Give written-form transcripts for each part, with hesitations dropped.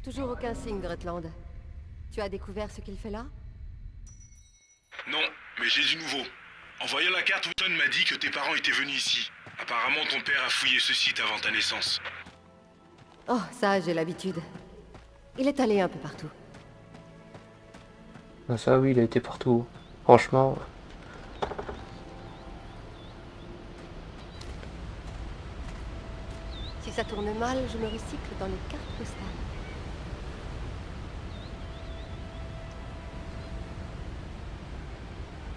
Toujours aucun signe de Rutland. Tu as découvert ce qu'il fait là? Non, mais j'ai du nouveau. En voyant la carte, Wotton m'a dit que tes parents étaient venus ici. Apparemment, ton père a fouillé ce site avant ta naissance. Oh, ça, j'ai l'habitude. Il est allé un peu partout. Ah, ça oui, il a été partout. Franchement, Si ça tourne mal, je me recycle dans les cartes postales.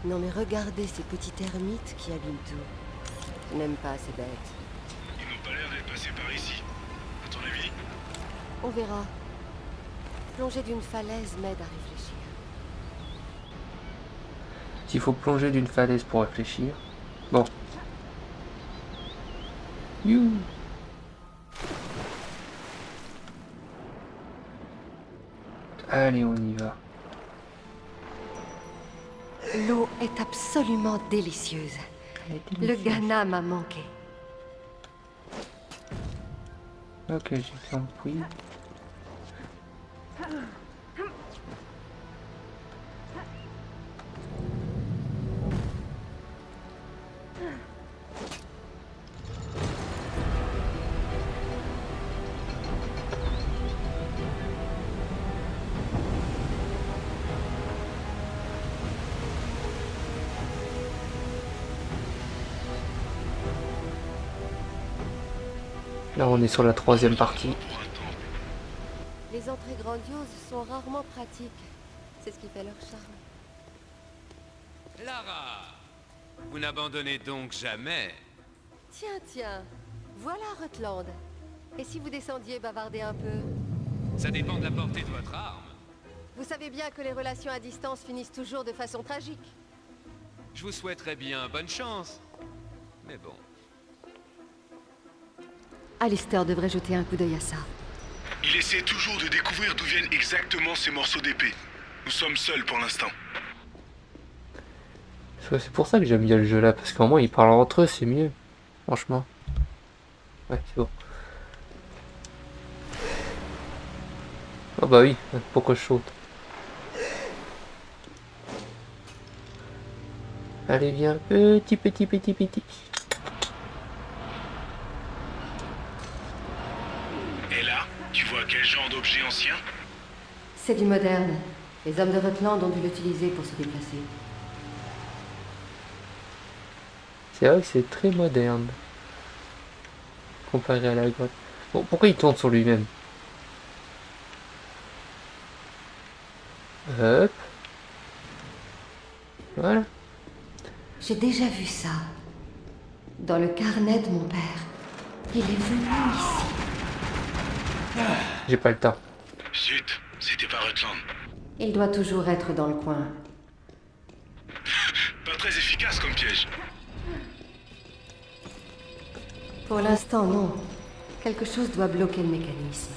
Non mais regardez ces petits termites qui abîment tout. Je n'aime pas ces bêtes. Ils n'ont pas l'air d'être passés par ici. À ton avis? On verra. Plonger d'une falaise m'aide à réfléchir. s'il faut plonger d'une falaise pour réfléchir. Bon. You. Allez, on y va. L'eau est absolument délicieuse. Le Ghana m'a manqué. Ok, j'ai compris. Là, on est sur la troisième partie. Les entrées grandioses sont rarement pratiques. C'est ce qui fait leur charme. Lara, vous n'abandonnez donc jamais. Tiens, tiens. Voilà Rutland. Et si vous descendiez bavarder un peu? Ça dépend de la portée de votre arme. Vous savez bien que les relations à distance finissent toujours de façon tragique. Je vous souhaiterais bien bonne chance. Mais bon. Alistair devrait jeter un coup d'œil à ça. Il essaie toujours de découvrir d'où viennent exactement ces morceaux d'épée. Nous sommes seuls pour l'instant. C'est pour ça que j'aime bien le jeu là, parce qu'au moins ils parlent entre eux, c'est mieux. Franchement. Ouais, c'est bon. Oh bah oui, pourquoi je saute? Allez, viens, petit. Et là, tu vois quel genre d'objet ancien? C'est du moderne. Les hommes de Rutland ont dû l'utiliser pour se déplacer. C'est vrai que c'est très moderne. Comparé à la grotte. Bon, pourquoi il tourne sur lui-même? Hop. Voilà. J'ai déjà vu ça. Dans le carnet de mon père. Il est venu ici. J'ai pas le temps. Zut, c'était pas Rutland. Il doit toujours être dans le coin. Pas très efficace comme piège. Pour l'instant, non. Quelque chose doit bloquer le mécanisme.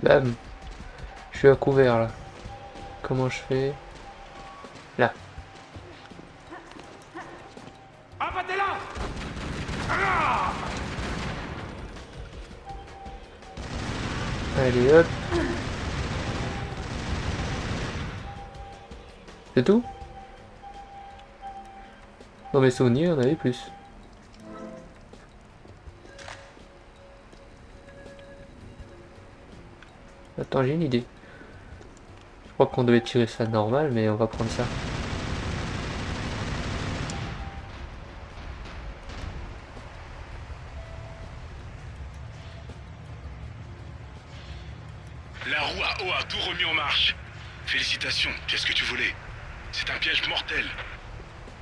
Bam. Je suis à couvert là. Comment je fais? Là. Allez hop. C'est tout? Dans mes souvenirs, on avait plus. Attends, j'ai une idée. Je crois qu'on devait tirer ça normal, mais on va prendre ça. La roue à eau a tout remis en marche. Félicitations, qu'est-ce que tu voulais? C'est un piège mortel.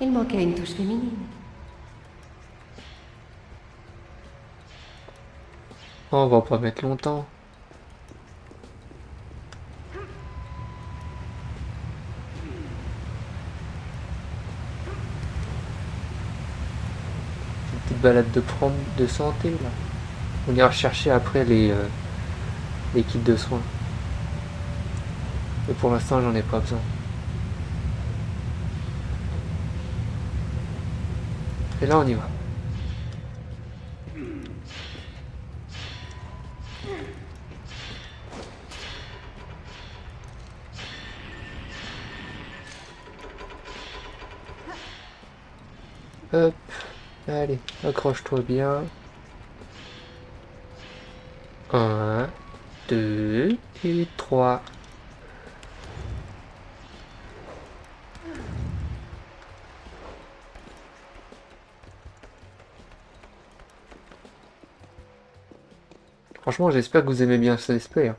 Il manquait une touche féminine. Oh, on va pas mettre longtemps. Une petite balade de santé là. On ira chercher après les kits de soins. Mais pour l'instant, j'en ai pas besoin. Et là, on y va. Hop. Allez, accroche-toi bien. 1, 2 et 3. Franchement, j'espère que vous aimez bien ce let's play, hein.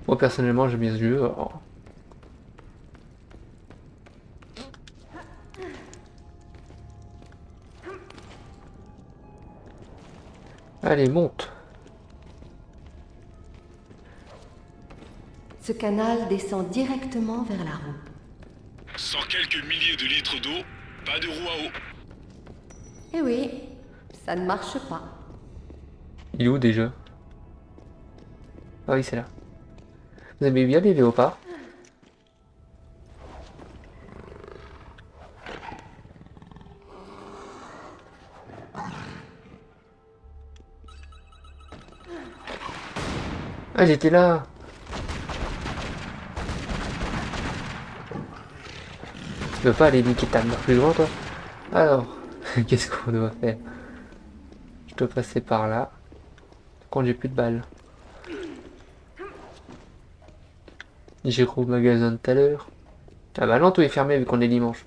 Moi, personnellement, j'aime bien ce jeu. Alors, allez, monte. Ce canal descend directement vers la route. Sans quelques milliers de litres d'eau, pas de roue à eau. Eh oui, ça ne marche pas. Il est où déjà? Ah oui, c'est là. Vous aimez bien les léopards? Ah, j'étais là! Tu peux pas aller niquer ta mère plus loin, toi? Alors, qu'est-ce qu'on doit faire? Je dois passer par là. Quand j'ai plus de balles. J'irai au magasin de tout à l'heure. Ah bah non, tout est fermé vu qu'on est dimanche.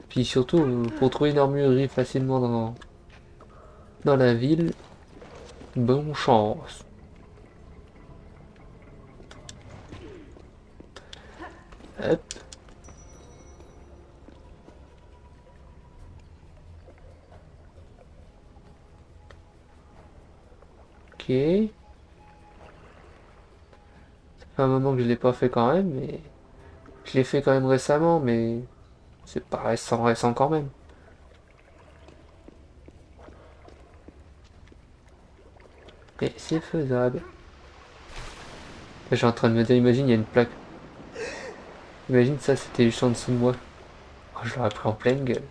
Puis surtout, pour trouver une armurerie facilement dans la ville, bonne chance. Hop. Ok. Ça fait un moment que je l'ai pas fait quand même, mais... Je l'ai fait quand même récemment, mais... C'est pas récent quand même. Mais c'est faisable. Je suis en train de me dire, imagine, il y a une plaque. Imagine ça, c'était juste en dessous de moi. Oh, je l'aurais pris en pleine gueule.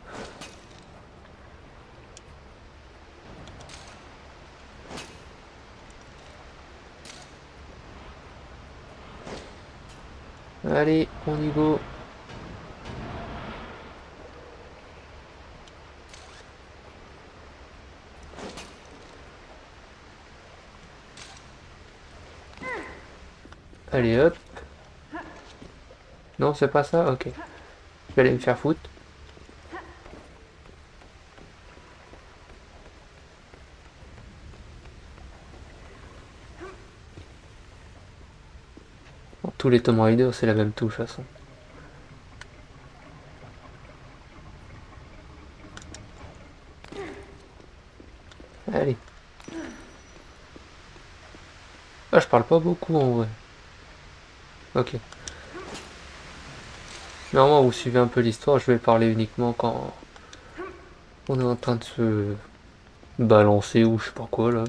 Allez, on y go. Allez, hop. Non, c'est pas ça? Ok. Je vais aller me faire foutre. Bon, tous les Tomb Raider, c'est la même touche, de toute façon. Allez. Ah, je parle pas beaucoup en vrai. Ok. Normalement, vous suivez un peu l'histoire, je vais parler uniquement quand on est en train de se balancer ou je sais pas quoi là.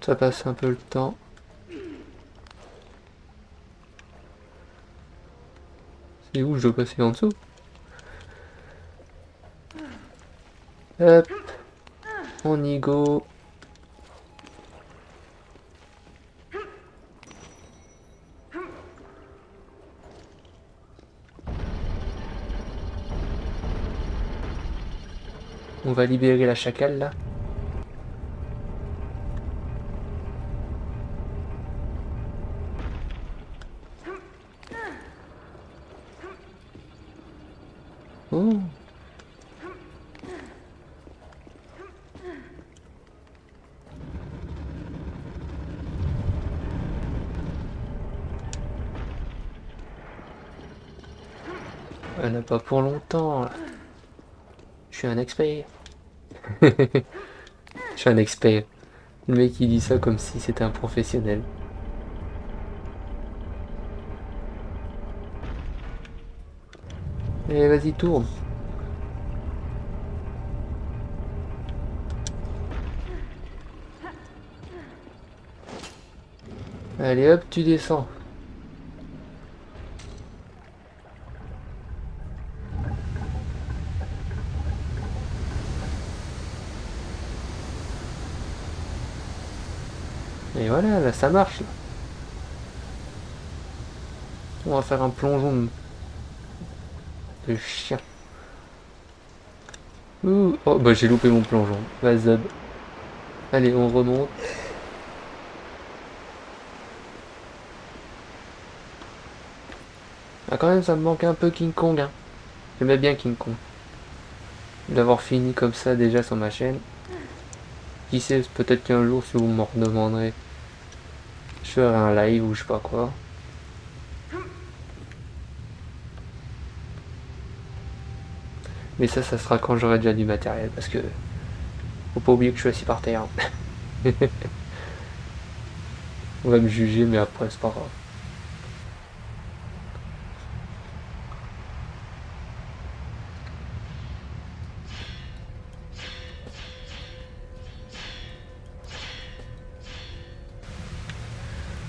Ça passe un peu le temps. C'est où je dois passer en dessous? Hop. On y go. On va libérer la chacale là. Oh. Elle n'a pas pour longtemps là. Je suis un expert. Je suis un expert. Le mec il dit ça comme si c'était un professionnel. Allez, vas-y, tourne. Allez hop, tu descends. Et voilà, là ça marche. Là. On va faire un plongeon de chien. Ouh. Oh bah j'ai loupé mon plongeon. Vas-y. Allez, on remonte. Ah quand même ça me manque un peu King Kong. Hein. J'aimais bien King Kong. D'avoir fini comme ça déjà sur ma chaîne. Qui sait, peut-être qu'un jour si vous m'en redemanderez, je ferai un live ou je sais pas quoi. Mais ça sera quand j'aurai déjà du matériel parce que faut pas oublier que je suis assis par terre. On va me juger mais après c'est pas grave.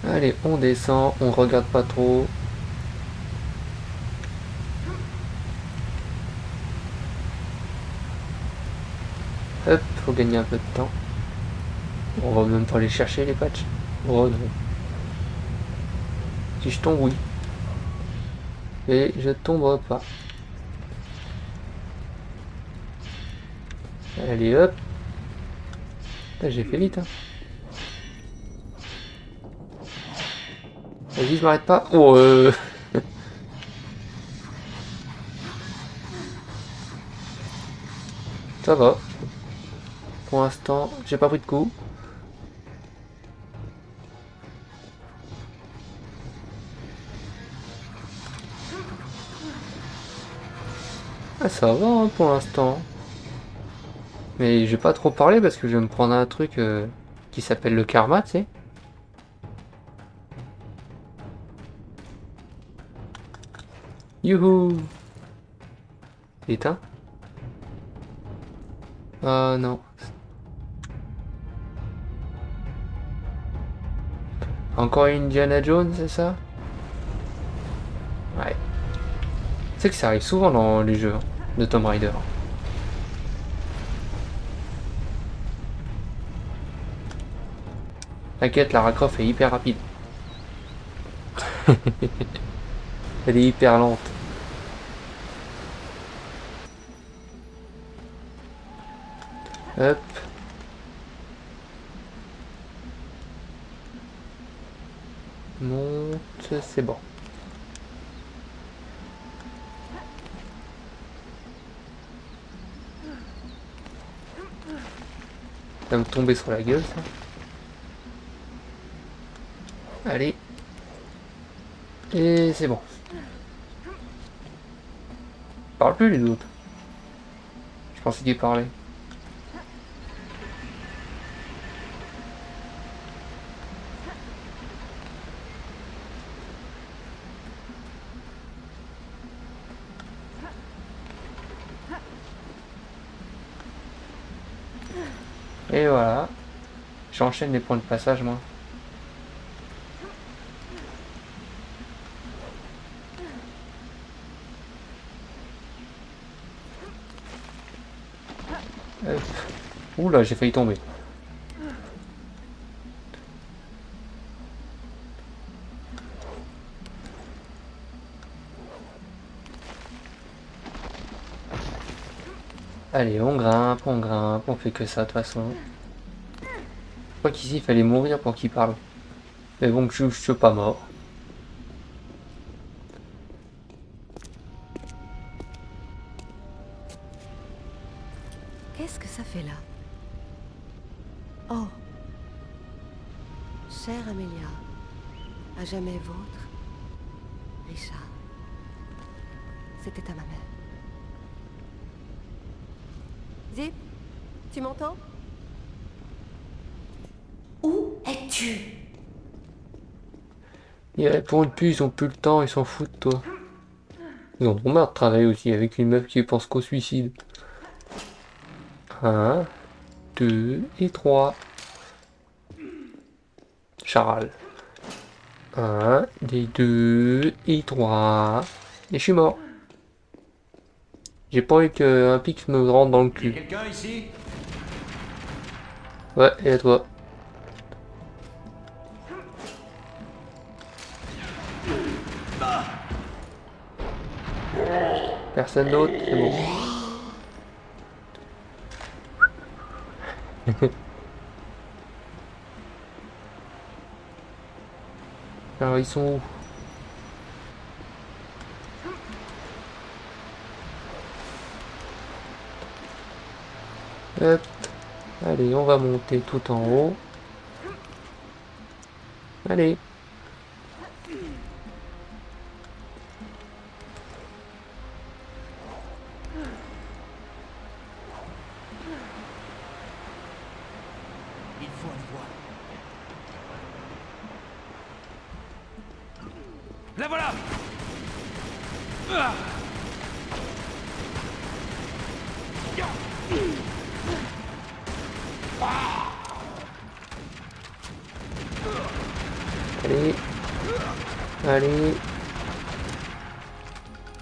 Allez, on descend, on regarde pas trop. Hop, faut gagner un peu de temps. On va même pas les chercher les patchs. Oh non. Si je tombe, oui. Et je tomberai pas. Allez hop. J'ai fait vite hein. Vas-y, je m'arrête pas. Oh Ça va. Pour l'instant, j'ai pas pris de coup. Ah, ça va hein, pour l'instant. Mais je vais pas trop parler parce que je vais me prendre un truc qui s'appelle le karma, tu sais. Youhou! Éteint. Ah non. Encore Indiana Jones, c'est ça? Ouais. Tu sais que ça arrive souvent dans les jeux hein, de Tomb Raider. T'inquiète, Lara Croft est hyper rapide. Elle est hyper lente. Hop. Monte, c'est bon. Ça va me tomber sur la gueule, ça. Allez. Et c'est bon. Ils parlent plus les autres. Je pensais qu'ils parlaient. Et voilà. J'enchaîne les points de passage, moi. Hop. Oula, j'ai failli tomber. Allez, on grimpe, on fait que ça de toute façon. Je crois qu'ici il fallait mourir pour qu'il parle. Mais bon, je suis pas mort. Qu'est-ce que ça fait là? Oh. Chère Amélia, à jamais vôtre, Richard. C'était à ma mère. Zip, tu m'entends? Où es-tu? Ils répondent plus, ils ont plus le temps, ils s'en foutent de toi. Ils ont trop marre de travailler aussi avec une meuf qui pense qu'au suicide. 1, 2 et 3. Charal. 1, des 2, et 3. Et je suis mort. J'ai pas envie qu'un pic me rentre dans le Y'a cul. quelqu'un ici? Ouais, et à toi. Personne d'autre, c'est bon. Alors ils sont où? Hop. Allez, on va monter tout en haut. Allez. Il faut aller voir. La voilà! Ah! Allez. Allez.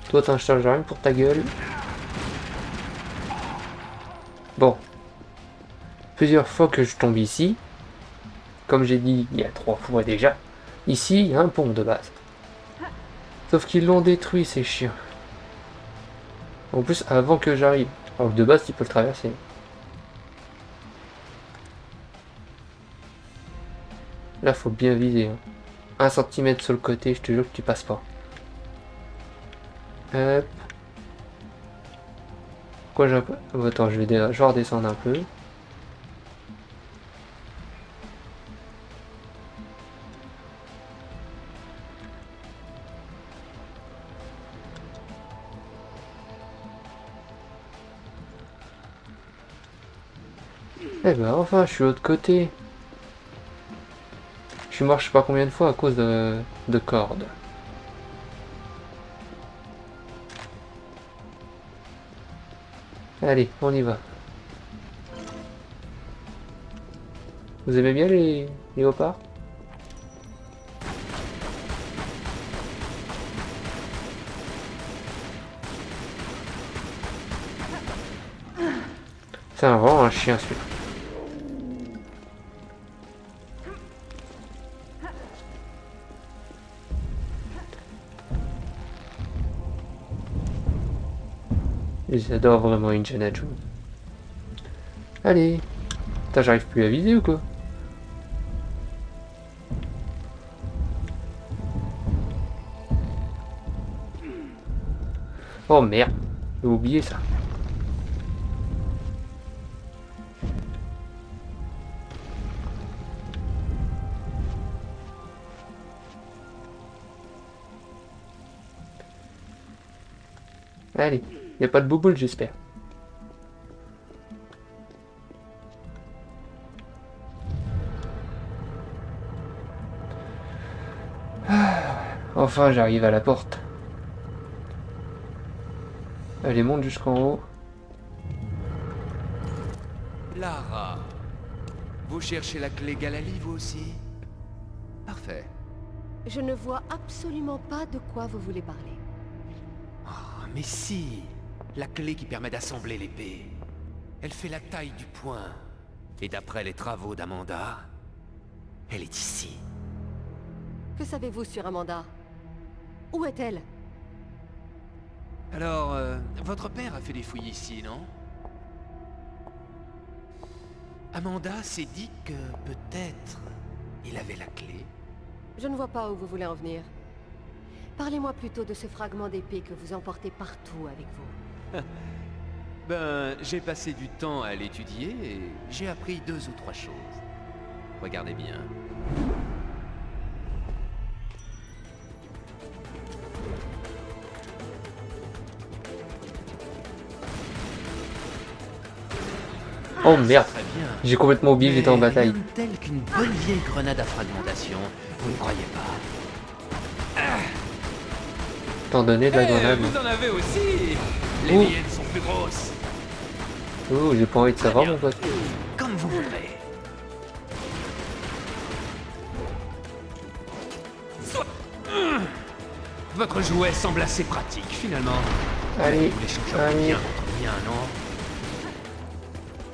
Toi t'as un charge rien pour ta gueule. Bon. Plusieurs fois que je tombe ici. Comme j'ai dit il y a 3 fois déjà. Ici, il y a un pont de base. Sauf qu'ils l'ont détruit, ces chiens. En plus, avant que j'arrive. Alors que de base, tu peux le traverser. Là, faut bien viser. Hein. 1 centimètre sur le côté, je te jure que tu passes pas. Hop. Pourquoi j'ai un peu... Oh, attends, je vais redescendre un peu. Eh ben enfin, je suis de l'autre côté. Je suis mort je sais pas combien de fois à cause de cordes. Allez, on y va. Vous aimez bien les léopards? C'est vraiment un chien celui-là. J'adore vraiment Indiana Jones. Allez. Putain, j'arrive plus à viser ou quoi? Oh merde. J'ai oublié ça. Allez. Y a pas de bouboule, j'espère. Enfin, j'arrive à la porte. Allez, monte jusqu'en haut. Lara, vous cherchez la clé Galali, vous aussi? Parfait. Je ne vois absolument pas de quoi vous voulez parler. Ah, mais si, la clé qui permet d'assembler l'épée. Elle fait la taille du poing. Et d'après les travaux d'Amanda, elle est ici. Que savez-vous sur Amanda? Où est-elle? Alors, votre père a fait des fouilles ici, non? Amanda s'est dit que peut-être il avait la clé. Je ne vois pas où vous voulez en venir. Parlez-moi plutôt de ce fragment d'épée que vous emportez partout avec vous. Ben, j'ai passé du temps à l'étudier et j'ai appris 2 ou 3 choses. Regardez bien. Oh merde. Très bien. J'ai complètement oublié que j'étais en Mais bataille. rien de tel qu'une bonne vieille grenade à fragmentation. Vous ne croyez pas? T'en donnais de la grenade. Vous en avez aussi. Les Ouh. miennes sont plus grosses. Oh, j'ai pas envie de savoir Très mon bien. pote. Comme vous voudrez. Votre jouet semble assez pratique, finalement. Allez, Vous l'échangerez allez. bien contre bien, non?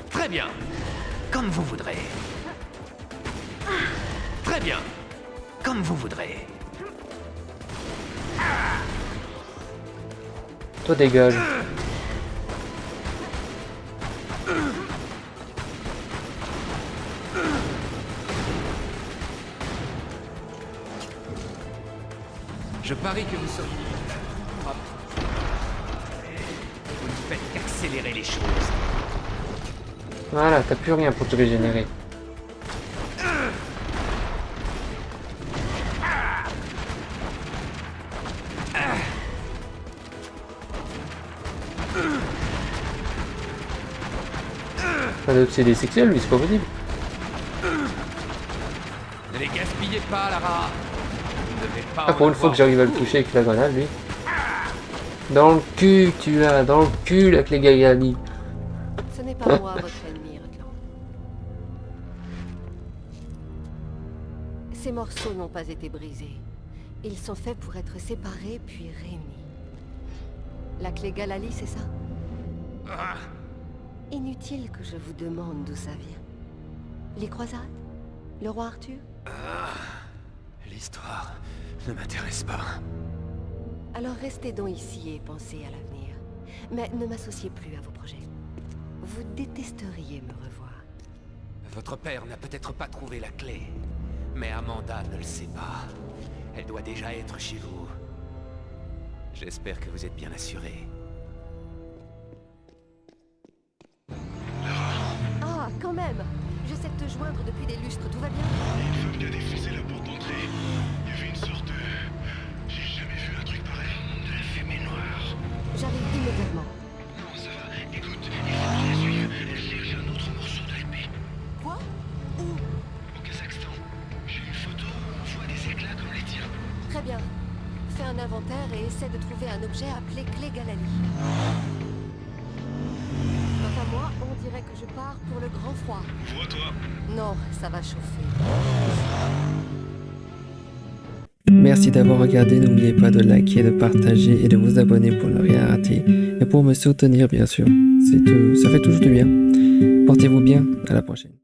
Très bien. Comme vous voudrez. Très bien. Comme vous voudrez. Toi dégage. Je parie que vous seriez... Hop. Vous ne faites qu'accélérer les choses. Voilà, t'as plus rien pour te régénérer. Pas d'obsédé sexuel, lui, c'est pas possible. Ne les gaspillez pas, Lara. Vous ne devez pas Ah, pour une fois que j'arrive à le toucher avec la grenade, lui. Dans le cul, tu l'as, dans le cul avec les Gagali. Ce n'est pas moi votre ennemi, Rutland. Ces morceaux n'ont pas été brisés. Ils sont faits pour être séparés puis réunis. La clé Galali, c'est ça? Inutile que je vous demande d'où ça vient. Les croisades? Le roi Arthur? L'histoire ne m'intéresse pas. Alors restez donc ici et pensez à l'avenir. Mais ne m'associez plus à vos projets. Vous détesteriez me revoir. Votre père n'a peut-être pas trouvé la clé, mais Amanda ne le sait pas. Elle doit déjà être chez vous. J'espère que vous êtes bien assuré. Ah, quand même! J'essaie de te joindre depuis des lustres, tout va bien? Une femme qui a défoncé la porte d'entrée. Il y avait une sorte de... J'ai jamais vu un truc pareil. De la fumée noire. J'arrive immédiatement. Non, ça va. Écoute, il faut que je la suive. Elle cherche un autre morceau de l'épée. Quoi? Où? Au Kazakhstan. J'ai une photo où on voit des éclats comme les tiens. Très bien. Fais un inventaire et essaie de trouver un objet appelé clé Galali. Quant à moi, on dirait que je pars pour le grand froid. Ouvre-toi. Non, ça va chauffer. Merci d'avoir regardé, n'oubliez pas de liker, de partager et de vous abonner pour ne rien rater. Et pour me soutenir bien sûr, c'est tout, ça fait toujours du bien. Portez-vous bien, à la prochaine.